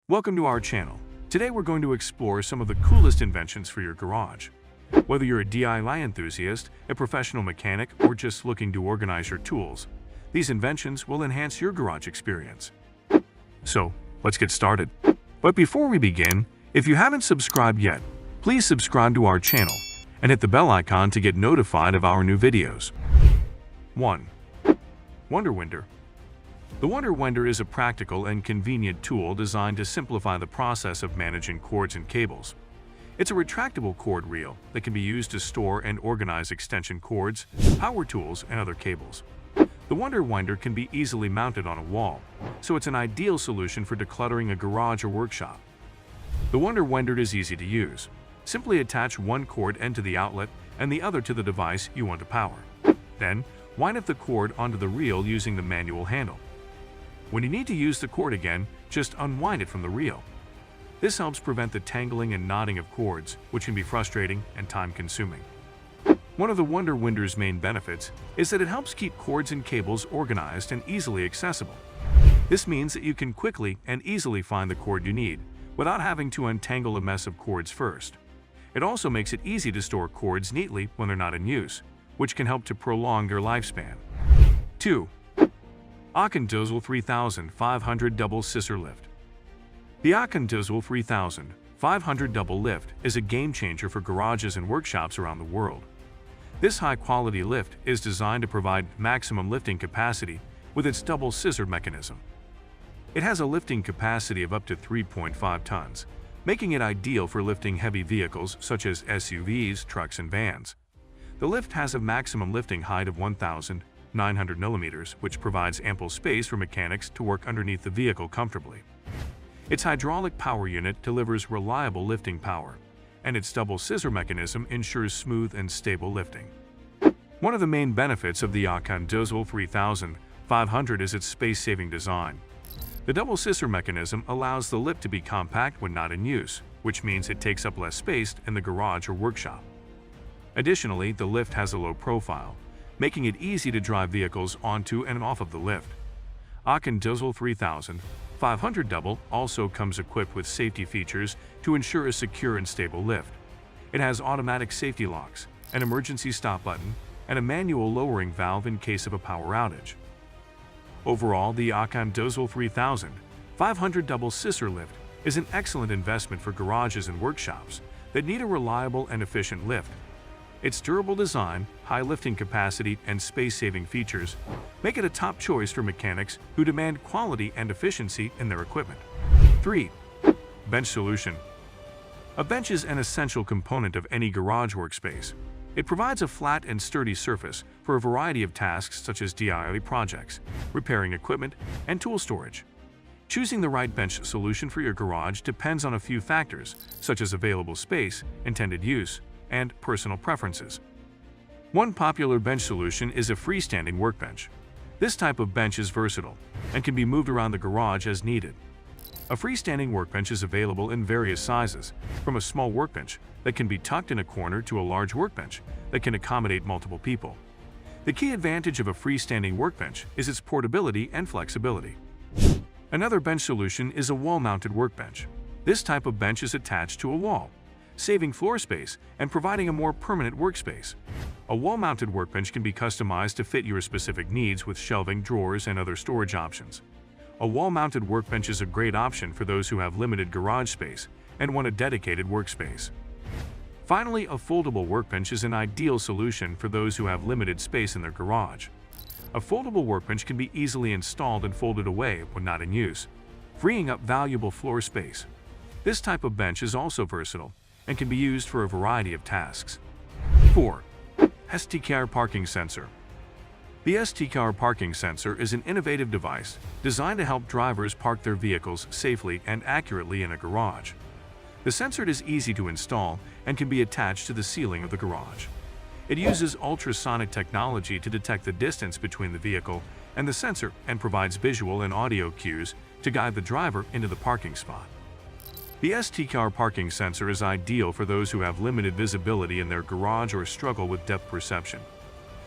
Welcome to our channel. Today we're going to explore some of the coolest inventions for your garage. Whether you're a DIY enthusiast, a professional mechanic, or just looking to organize your tools, these inventions will enhance your garage experience. So, let's get started. But before we begin, if you haven't subscribed yet, please subscribe to our channel and hit the bell icon to get notified of our new videos. 1. Wonder Winder. The Wonder Winder is a practical and convenient tool designed to simplify the process of managing cords and cables. It's a retractable cord reel that can be used to store and organize extension cords, power tools, and other cables. The Wonder Winder can be easily mounted on a wall, so it's an ideal solution for decluttering a garage or workshop. The Wonder Winder is easy to use. Simply attach one cord end to the outlet and the other to the device you want to power. Then, wind up the cord onto the reel using the manual handle. When you need to use the cord again, just unwind it from the reel. This helps prevent the tangling and knotting of cords, which can be frustrating and time-consuming. One of the Wonder Winder's main benefits is that it helps keep cords and cables organized and easily accessible. This means that you can quickly and easily find the cord you need, without having to untangle a mess of cords first. It also makes it easy to store cords neatly when they're not in use, which can help to prolong their lifespan. 2. Aficionados 3500 Double Scissor Lift. The Aficionados 3500 Double Lift is a game-changer for garages and workshops around the world. This high-quality lift is designed to provide maximum lifting capacity with its double scissor mechanism. It has a lifting capacity of up to 3.5 tons, making it ideal for lifting heavy vehicles such as SUVs, trucks, and vans. The lift has a maximum lifting height of 1,900 millimeters, which provides ample space for mechanics to work underneath the vehicle comfortably. Its hydraulic power unit delivers reliable lifting power, and its double scissor mechanism ensures smooth and stable lifting. One of the main benefits of the Aficionados 3500 is its space-saving design. The double scissor mechanism allows the lift to be compact when not in use, which means it takes up less space in the garage or workshop. Additionally, the lift has a low profile, making it easy to drive vehicles onto and off of the lift. Aficionados 3500 Double also comes equipped with safety features to ensure a secure and stable lift. It has automatic safety locks, an emergency stop button, and a manual lowering valve in case of a power outage. Overall, the Aficionados 3500 Double Scissor Lift is an excellent investment for garages and workshops that need a reliable and efficient lift. Its durable design, high lifting capacity, and space-saving features make it a top choice for mechanics who demand quality and efficiency in their equipment. 3. Bench Solution. A bench is an essential component of any garage workspace. It provides a flat and sturdy surface for a variety of tasks such as DIY projects, repairing equipment, and tool storage. Choosing the right bench solution for your garage depends on a few factors, such as available space, intended use, and personal preferences. One popular bench solution is a freestanding workbench. This type of bench is versatile and can be moved around the garage as needed. A freestanding workbench is available in various sizes, from a small workbench that can be tucked in a corner to a large workbench that can accommodate multiple people. The key advantage of a freestanding workbench is its portability and flexibility. Another bench solution is a wall-mounted workbench. This type of bench is attached to a wall, saving floor space and providing a more permanent workspace. A wall-mounted workbench can be customized to fit your specific needs with shelving, drawers, and other storage options. A wall-mounted workbench is a great option for those who have limited garage space and want a dedicated workspace. Finally, a foldable workbench is an ideal solution for those who have limited space in their garage. A foldable workbench can be easily installed and folded away when not in use, freeing up valuable floor space. This type of bench is also versatile and can be used for a variety of tasks. 4. ST-Car Parking Sensor. The ST-Car Parking Sensor is an innovative device designed to help drivers park their vehicles safely and accurately in a garage. The sensor is easy to install and can be attached to the ceiling of the garage. It uses ultrasonic technology to detect the distance between the vehicle and the sensor and provides visual and audio cues to guide the driver into the parking spot. The ST-Car Parking Sensor is ideal for those who have limited visibility in their garage or struggle with depth perception.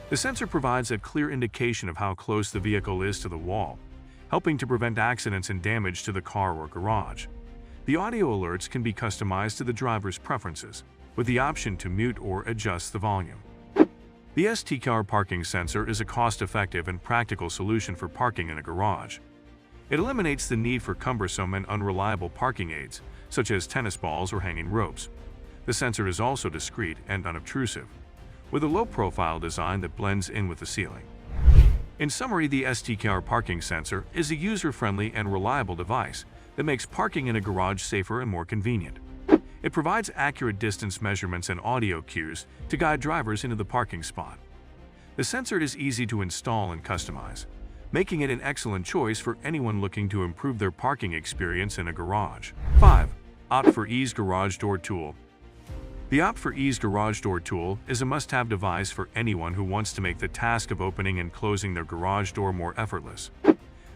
The sensor provides a clear indication of how close the vehicle is to the wall, helping to prevent accidents and damage to the car or garage. The audio alerts can be customized to the driver's preferences, with the option to mute or adjust the volume. The ST-car parking sensor is a cost-effective and practical solution for parking in a garage. It eliminates the need for cumbersome and unreliable parking aids, such as tennis balls or hanging ropes. The sensor is also discreet and unobtrusive, with a low-profile design that blends in with the ceiling. In summary, the ST-car parking sensor is a user-friendly and reliable device that makes parking in a garage safer and more convenient. It provides accurate distance measurements and audio cues to guide drivers into the parking spot. The sensor is easy to install and customize, making it an excellent choice for anyone looking to improve their parking experience in a garage. 5. Opt for Ease Garage Door Tool. The Opt for Ease Garage Door Tool is a must-have device for anyone who wants to make the task of opening and closing their garage door more effortless.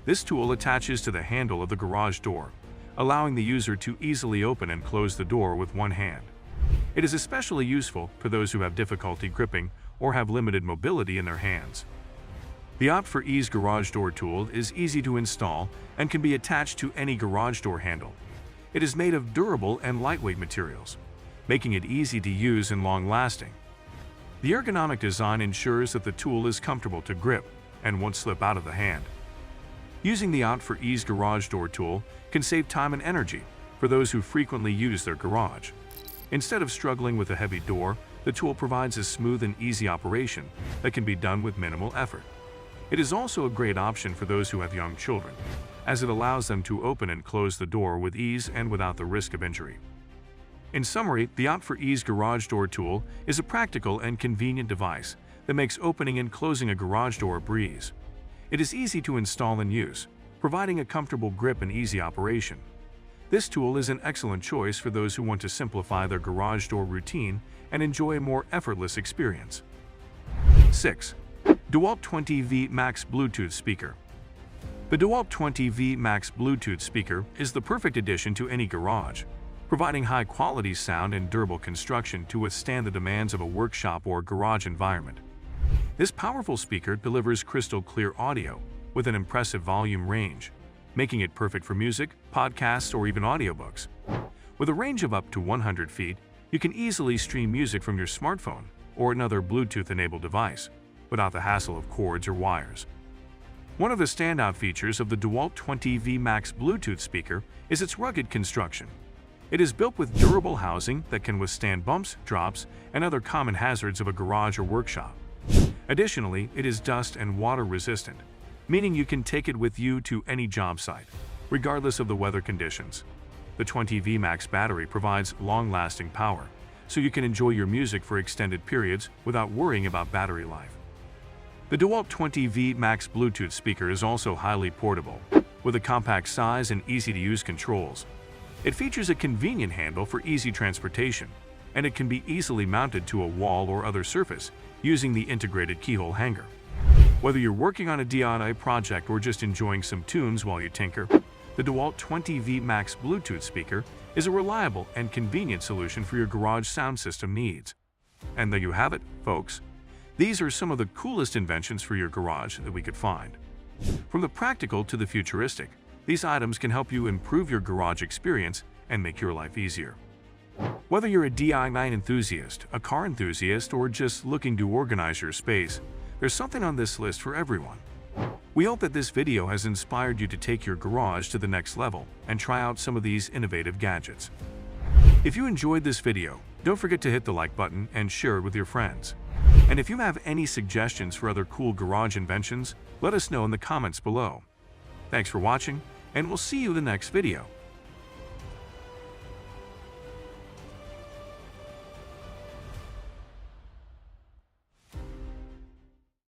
This tool attaches to the handle of the garage door, allowing the user to easily open and close the door with one hand. It is especially useful for those who have difficulty gripping or have limited mobility in their hands. The Opt for Ease Garage Door Tool is easy to install and can be attached to any garage door handle. It is made of durable and lightweight materials, making it easy to use and long-lasting. The ergonomic design ensures that the tool is comfortable to grip and won't slip out of the hand. Using the Opt for Ease Garage Door Tool can save time and energy for those who frequently use their garage. Instead of struggling with a heavy door, the tool provides a smooth and easy operation that can be done with minimal effort. It is also a great option for those who have young children, as it allows them to open and close the door with ease and without the risk of injury. In summary, the Opt for Ease Garage Door Tool is a practical and convenient device that makes opening and closing a garage door a breeze. It is easy to install and use, providing a comfortable grip and easy operation. This tool is an excellent choice for those who want to simplify their garage door routine and enjoy a more effortless experience. 6. DeWalt 20V Max Bluetooth Speaker. The DeWalt 20V Max Bluetooth speaker is the perfect addition to any garage, providing high-quality sound and durable construction to withstand the demands of a workshop or garage environment. This powerful speaker delivers crystal-clear audio with an impressive volume range, making it perfect for music, podcasts, or even audiobooks. With a range of up to 100 feet, you can easily stream music from your smartphone or another Bluetooth-enabled device without the hassle of cords or wires. One of the standout features of the DeWalt 20V Max Bluetooth speaker is its rugged construction. It is built with durable housing that can withstand bumps, drops, and other common hazards of a garage or workshop. Additionally, it is dust and water resistant, meaning you can take it with you to any job site, regardless of the weather conditions. The 20V Max battery provides long-lasting power, so you can enjoy your music for extended periods without worrying about battery life. The DeWalt 20V Max Bluetooth speaker is also highly portable, with a compact size and easy-to-use controls. It features a convenient handle for easy transportation, and it can be easily mounted to a wall or other surface using the integrated keyhole hanger. Whether you're working on a DIY project or just enjoying some tunes while you tinker, the DeWalt 20V Max Bluetooth speaker is a reliable and convenient solution for your garage sound system needs. And there you have it, folks. These are some of the coolest inventions for your garage that we could find. From the practical to the futuristic, these items can help you improve your garage experience and make your life easier. Whether you're a DIY enthusiast, a car enthusiast, or just looking to organize your space, there's something on this list for everyone. We hope that this video has inspired you to take your garage to the next level and try out some of these innovative gadgets. If you enjoyed this video, don't forget to hit the like button and share it with your friends. And if you have any suggestions for other cool garage inventions, let us know in the comments below. Thanks for watching, and we'll see you in the next video.